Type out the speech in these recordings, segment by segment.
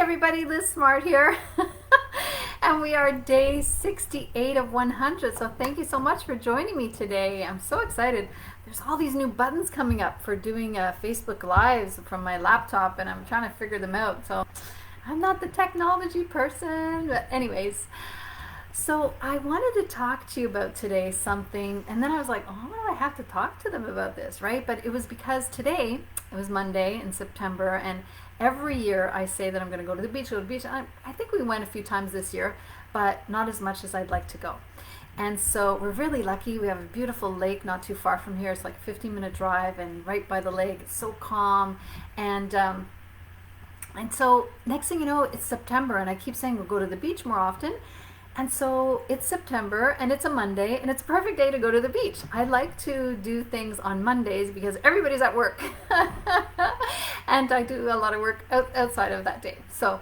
everybody, Liz Smart here. And we are day 68 of 100. So thank you so much for joining me today. I'm so excited. There's all these new buttons coming up for doing Facebook Lives from my laptop, and I'm trying to figure them out. So I'm not the technology person, but anyways. So I wanted to talk to you about today something, and then I was like, oh, why do I have to talk to them about this, right? But it was because today, it was Monday in September, and every year I say that I'm going to go to the beach, I think we went a few times this year, but not as much as I'd like to go. And so we're really lucky. We have a beautiful lake not too far from here. It's like a 15-minute drive, and right by the lake. It's so calm. And so next thing you know, it's September, and I keep saying we'll go to the beach more often. And so it's September, and it's a Monday, and it's a perfect day to go to the beach. I like to do things on Mondays because everybody's at work. And I do a lot of work outside of that day. So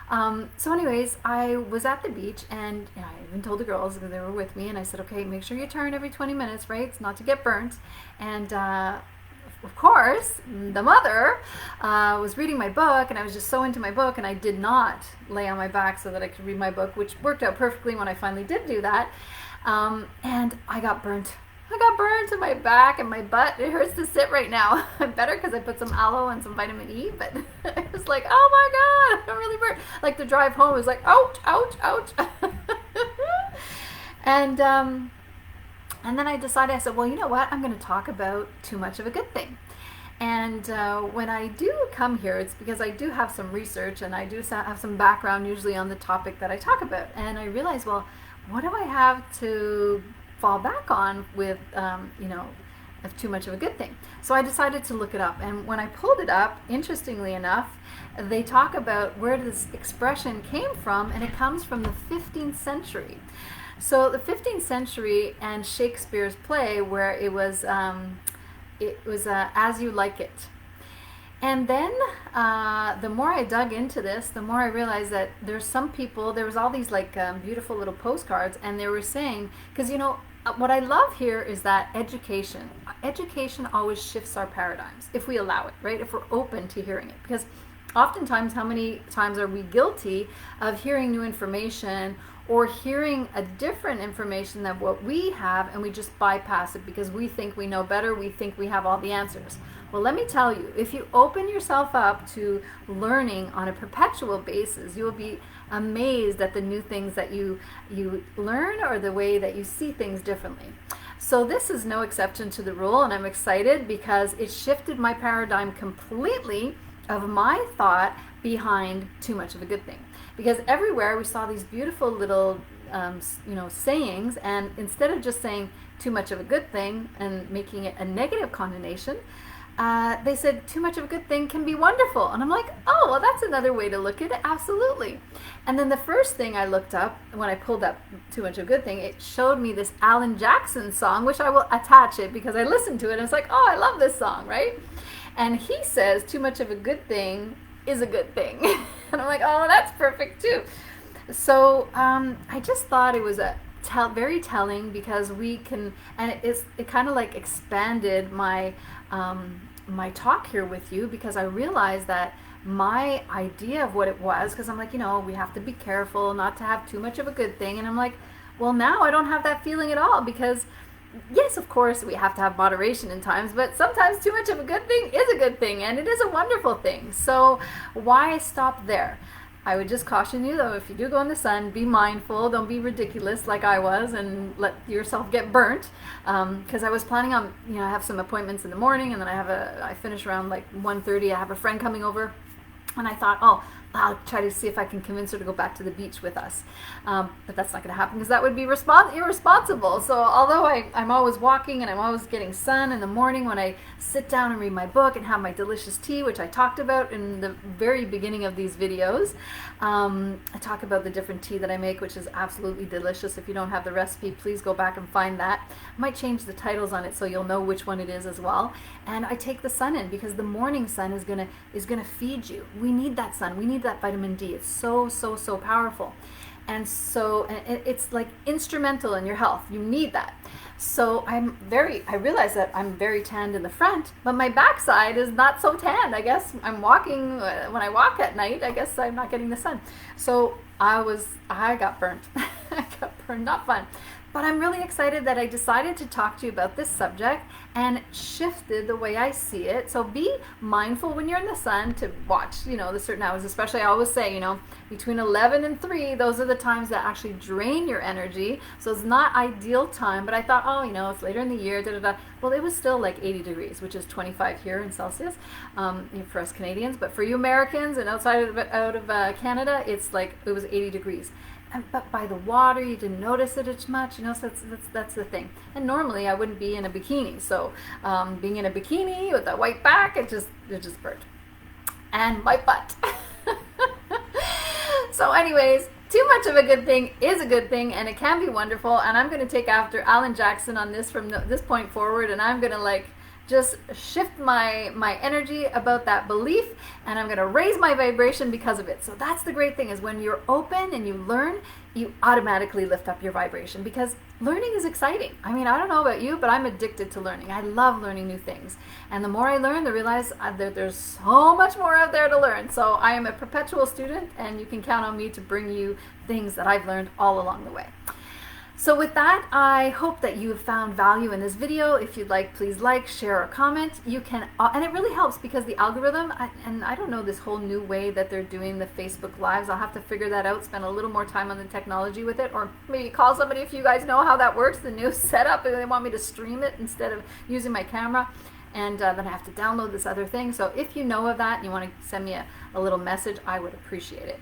anyways, I was at the beach, and I even told the girls, they were with me, and I said, okay, make sure you turn every 20 minutes, right? It's not to get burnt. And of course, the mother was reading my book, and I was just so into my book, and I did not lay on my back so that I could read my book, which worked out perfectly when I finally did do that. And I got burnt. I got burnt in my back and my butt. It hurts to sit right now. I'm better because I put some aloe and some vitamin E, but it was like, oh my God, I'm really burnt. Like the drive home was like, ouch, ouch, ouch. And then I decided, I said, well, you know what? I'm going to talk about too much of a good thing. And when I do come here, it's because I do have some research, and I do have some background usually on the topic that I talk about. And I realized, well, what do I have to fall back on with, of too much of a good thing? So I decided to look it up. And when I pulled it up, interestingly enough, they talk about where this expression came from, and it comes from the 15th century. So the 15th century and Shakespeare's play, where it was As You Like It. And then the more I dug into this, the more I realized that there's some people, there was all these like beautiful little postcards, and they were saying, because what I love here is that education always shifts our paradigms if we allow it, right? If we're open to hearing it. Because oftentimes, how many times are we guilty of hearing new information or hearing a different information than what we have, and we just bypass it because we think we know better, we think we have all the answers. Well, let me tell you, if you open yourself up to learning on a perpetual basis, you will be amazed at the new things that you learn, or the way that you see things differently. So this is no exception to the rule, and I'm excited because it shifted my paradigm completely of my thought behind too much of a good thing. Because everywhere we saw these beautiful little sayings, and instead of just saying too much of a good thing and making it a negative connotation, they said too much of a good thing can be wonderful. And I'm like, oh, well, that's another way to look at it. Absolutely. And then the first thing I looked up when I pulled up too much of a good thing, it showed me this Alan Jackson song, which I will attach it because I listened to it and it's like, oh, I love this song, right? And he says too much of a good thing is a good thing. And I'm like, oh, that's perfect too. So I just thought it was very telling, because we can, and it kind of like expanded my my talk here with you, because I realized that my idea of what it was, because I'm like, we have to be careful not to have too much of a good thing, and I'm like, well, now I don't have that feeling at all, because yes, of course, we have to have moderation in times, but sometimes too much of a good thing is a good thing, and it is a wonderful thing. So why stop there? I would just caution you, though, if you do go in the sun, be mindful. Don't be ridiculous like I was and let yourself get burnt. Because I was planning on, I have some appointments in the morning, and then I finish around like 1:30. I have a friend coming over, and I thought, oh, I'll try to see if I can convince her to go back to the beach with us. But that's not going to happen because that would be irresponsible. So although I'm always walking and I'm always getting sun in the morning when I sit down and read my book and have my delicious tea, which I talked about in the very beginning of these videos. I talk about the different tea that I make, which is absolutely delicious. If you don't have the recipe, please go back and find that. I might change the titles on it so you'll know which one it is as well. And I take the sun in because the morning sun is gonna feed you. We need that sun. We need that vitamin D. It's so powerful. And so it's like instrumental in your health. You need that. So I realize that I'm very tanned in the front, but my backside is not so tanned. I guess I'm walking, when I walk at night, I guess I'm not getting the sun. So I got burnt. I got burned, not fun. But I'm really excited that I decided to talk to you about this subject and shifted the way I see it. So be mindful when you're in the sun to watch, the certain hours, especially I always say, between 11 and 3, those are the times that actually drain your energy. So it's not ideal time, but I thought, it's later in the year, da da da. Well, it was still like 80 degrees, which is 25 here in Celsius for us Canadians. But for you Americans and out of Canada, it was 80 degrees. But by the water, you didn't notice it as much, so that's the thing. And normally I wouldn't be in a bikini, so being in a bikini with a white back, it just burnt. And my butt. So anyways, too much of a good thing is a good thing, and it can be wonderful, and I'm going to take after Alan Jackson on this from this point forward, and I'm going to just shift my energy about that belief, and I'm going to raise my vibration because of it. So that's the great thing, is when you're open and you learn, you automatically lift up your vibration, because learning is exciting. I don't know about you, but I'm addicted to learning. I love learning new things, and the more I learn, I realize that there's so much more out there to learn. So I am a perpetual student, and you can count on me to bring you things that I've learned all along the way. So with that, I hope that you have found value in this video. If you'd like, please like, share, or comment. You can, and it really helps, because the algorithm, and I don't know this whole new way that they're doing the Facebook Lives. I'll have to figure that out, spend a little more time on the technology with it, or maybe call somebody if you guys know how that works, the new setup, and they want me to stream it instead of using my camera. And then I have to download this other thing. So if you know of that and you want to send me a little message, I would appreciate it.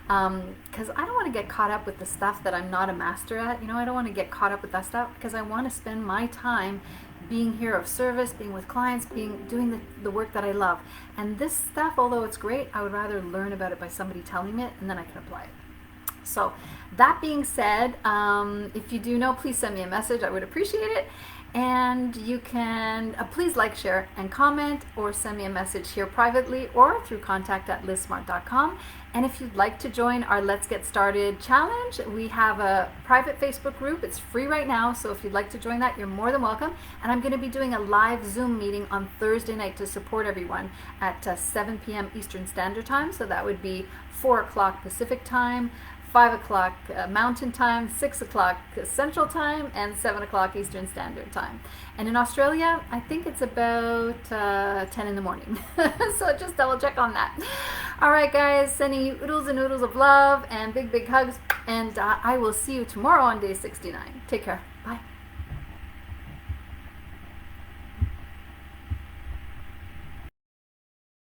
Because I don't want to get caught up with the stuff that I'm not a master at. I don't want to get caught up with that stuff, because I want to spend my time being here of service, being with clients, doing the work that I love. And this stuff, although it's great, I would rather learn about it by somebody telling me it, and then I can apply it. So that being said, if you do know, please send me a message. I would appreciate it. And you can please like, share, and comment, or send me a message here privately or through contact@lizsmart.com. And if you'd like to join our Let's Get Started challenge, we have a private Facebook group. It's free right now, so if you'd like to join that, you're more than welcome. And I'm going to be doing a live Zoom meeting on Thursday night to support everyone at 7 p.m. Eastern Standard Time. So that would be 4 o'clock Pacific Time, 5 o'clock Mountain Time, 6 o'clock Central Time, and 7 o'clock Eastern Standard Time. And in Australia, I think it's about 10 in the morning. So just double check on that. All right, guys, sending you oodles and oodles of love and big, big hugs. And I will see you tomorrow on day 69. Take care.